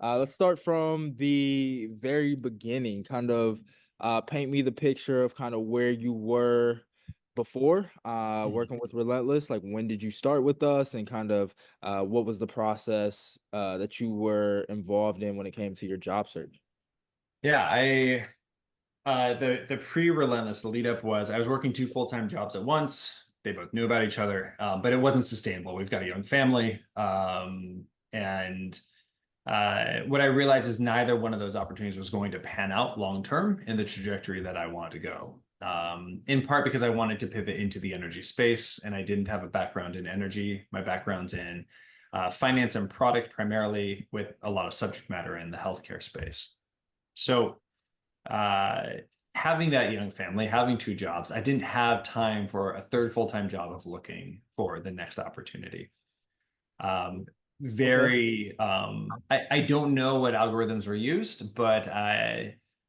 Let's start from the very beginning. Kind of paint me the picture of kind of where you were before Mhm. working with Relentless. Like, when did you start with us, and kind of what was the process that you were involved in when it came to your job search? Yeah, I the pre-Relentless, the lead up was I was working two full-time jobs at once. They both knew about each other, but it wasn't sustainable. We've got a young family, and what I realized is neither one of those opportunities was going to pan out long term in the trajectory that I wanted to go. In part because I wanted to pivot into the energy space, and I didn't have a background in energy. My background's in finance and product, primarily with a lot of subject matter in the healthcare space. So uh, having that young family, having two jobs, I didn't have time for a third full-time job of looking for the next opportunity. Um, Okay. I don't know what algorithms were used, but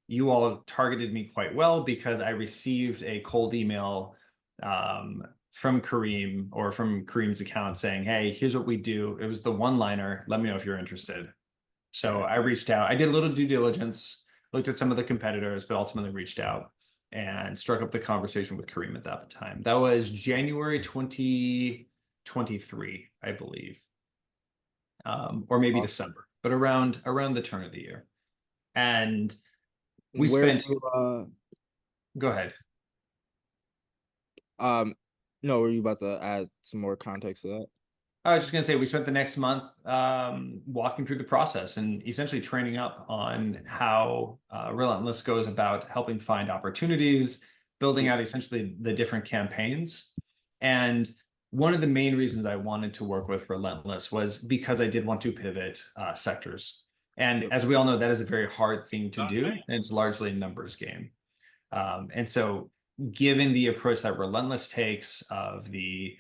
you all targeted me quite well because I received a cold email from Kareem or from Kareem's account saying, "Hey, here's what we do." It was the one-liner. Let me know if you're interested. So Right. I reached out. I did a little due diligence, looked at some of the competitors, but ultimately reached out and struck up the conversation with Kareem at that time. That was January 2023, I believe, or maybe Awesome. December, but around the turn of the year. And we Where spent. you Go ahead. um no, were you about to add some more context to that? I was just going to say we spent the next month walking through the process and essentially training up on how Relentless goes about helping find opportunities, building out essentially the different campaigns. And one of the main reasons I wanted to work with Relentless was because I did want to pivot sectors. And as we all know, that is a very hard thing to do. And it's largely a numbers game. And so, given the approach that Relentless takes of the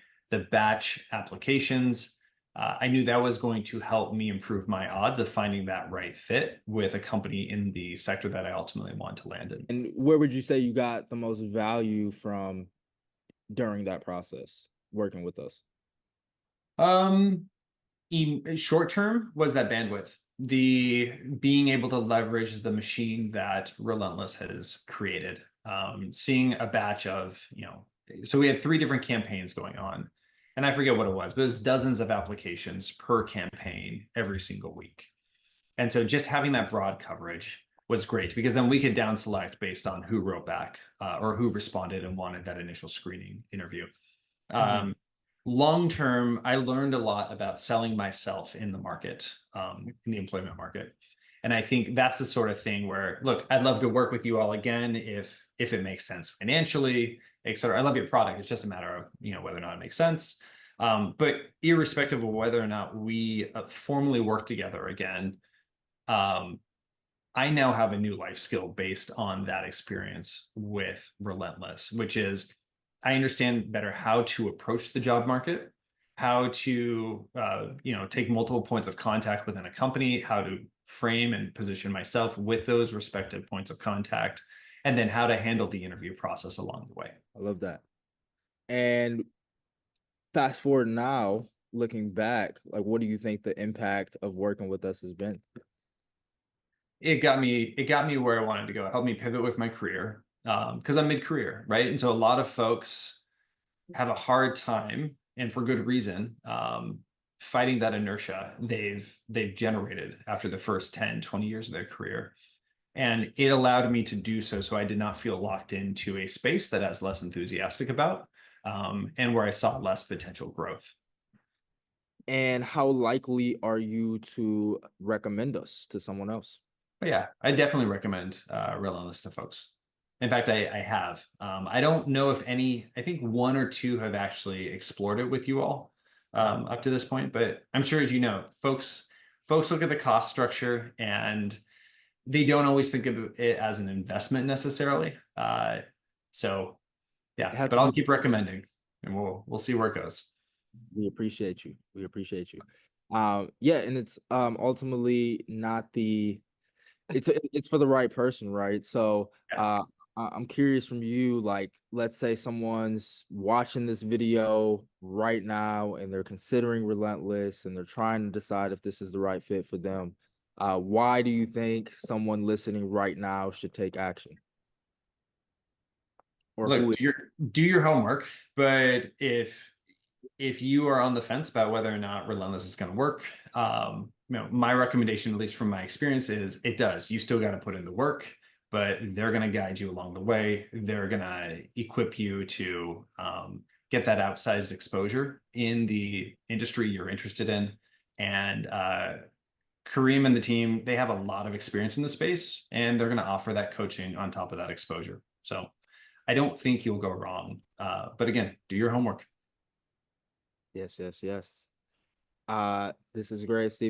batch applications, I knew that was going to help me improve my odds of finding that right fit with a company in the sector that I ultimately want to land in. And where would you say you got the most value from during that process working with us? Um, Short term was that bandwidth, the being able to leverage the machine that Relentless has created. Seeing a batch of, so we had three different campaigns going on, and I forget what it was, but it was dozens of applications per campaign every single week. And so just having that broad coverage was great because then we could down select based on who wrote back or who responded and wanted that initial screening interview. Mhm. Um, Long term, I learned a lot about selling myself in the market, in the employment market. And I think that's the sort of thing where, look, I'd love to work with you all again if it makes sense financially, et cetera. I love your product. It's just a matter of whether or not it makes sense. But irrespective of whether or not we formally work together again, um, I now have a new life skill based on that experience with Relentless, which is I understand better how to approach the job market, how to take multiple points of contact within a company, how to frame and position myself with those respective points of contact, and then how to handle the interview process along the way. I love that. And fast forward now, looking back, like, what do you think the impact of working with us has been? It got me where I wanted to go. It helped me pivot with my career because I'm mid-career, right? And so a lot of folks have a hard time, and for good reason, fighting that inertia they've generated after the first 10, 20 years of their career. And it allowed me to do so I did not feel locked into a space that I was less enthusiastic about, and where I saw less potential growth. And how likely are you to recommend us to someone else? But yeah, I definitely recommend Relentless to folks. In fact, I have. I don't know if any, I think one or two have actually explored it with you all up to this point, but I'm sure as you know, folks look at the cost structure and they don't always think of it as an investment necessarily. So It yeah, has but to I'll be. keep recommending and we'll see where it goes. We appreciate you. We appreciate you. Yeah, and it's ultimately not the it's for the right person, right? So Yeah. I'm curious from you, like, let's say someone's watching this video right now and they're considering Relentless and they're trying to decide if this is the right fit for them. Why do you think someone listening right now should take action? Or Look, who? do your homework, but if you are on the fence about whether or not Relentless is going to work, my recommendation, at least from my experience, is it does. You still got to put in the work, but they're going to guide you along the way. They're going to equip you to get that outsized exposure in the industry you're interested in. And Kareem and the team, they have a lot of experience in the space, and they're going to offer that coaching on top of that exposure. So I don't think you'll go wrong. But again, do your homework. Yes, yes, yes. This is great, Steve.